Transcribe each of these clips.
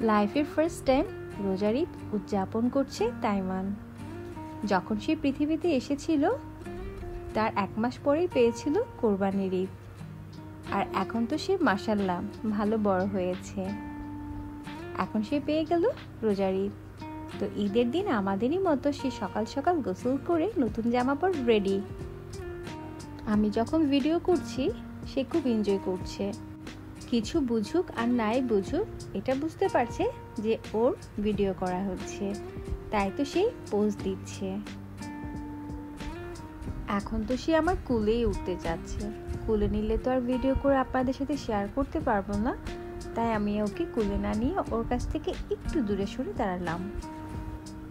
লাইফের first time রোজার ঈদ উদযাপন করছে তাইমান। যখন সে পৃথিবীতে এসেছিল তার 1 মাস পরেই পেয়েছিল কোরবানির ঈদ। আর এখন তো সে মাশাআল্লাহ ভালো বড় হয়েছে। এখন সে পেয়ে গেল রোজার ঈদ। তো ঈদের দিন আমাদেরই মতো সে সকাল সকাল গোসল করে নতুন জামা পর রেডি। আমি যখন ভিডিও করছি সে খুব এনজয় করছে। কিছু বুঝুক আর নাই বুঝুক, এটা বুঝতে পারছে যে ওর ভিডিও করা হচ্ছে, তাই তো সে পোজ দিচ্ছে। এখন তো সে আমার কুলেই উঠতে যাচ্ছে। কুলে নিলে তো আর ভিডিও করে আপনাদের সাথে শেয়ার করতে পারবো না, তাই আমি ওকে কুলে না নিয়ে ওর কাছ থেকে একটু দূরে সরে দাঁড়ালাম।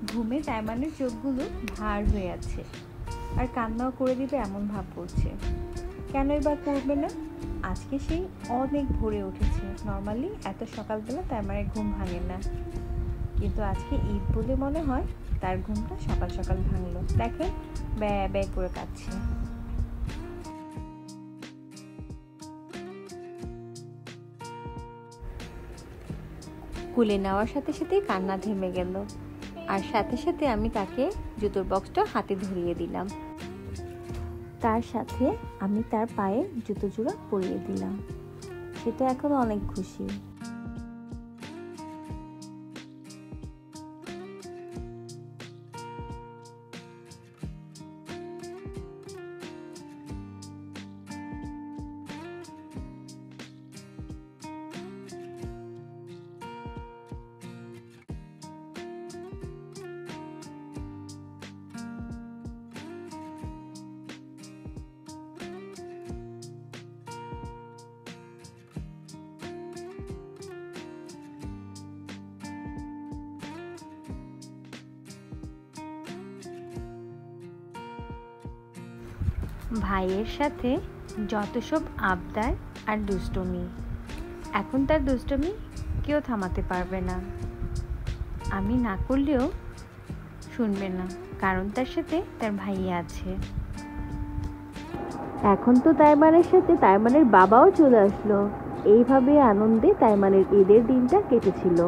ঘুমে তাইমানের চোখগুলো ভার হয়ে আছে আর কান্নাও করে দিবে এমন ভাব করছে। কেনই বা করবে না? আজকে সেই অনেক ভোরে উঠেছে। নর্মালি এত সকালবেলা তাইমানের ঘুম ভাঙে না, কিন্তু আজকে ঈদ বলে মনে হয় তার ঘুমটা সকাল সকাল ভাঙলো। দেখেন ব্যয় ব্যয় করে কাঁদছে। কুলে নেওয়ার সাথে সাথে কান্না থেমে গেল, আর সাথে সাথে আমি তাকে জুতোর বক্সটা হাতে ধরিয়ে দিলাম। তার সাথে আমি তার পায়ে জুতো জোড়া পরিয়ে দিলাম। সে তো এখন অনেক খুশি। ভাইয়ের সাথে যত সব আবদার আর দুষ্টুমি, এখন তার দুষ্টুমি কেউ থামাতে পারবে না। আমি না করলেও শুনবে না, কারণ তার সাথে তার ভাইয়া আছে। এখন তো তাইমানের সাথে তাইমানের বাবাও চলে আসলো। এইভাবে আনন্দে তাইমানের ঈদের দিনটা কেটেছিল।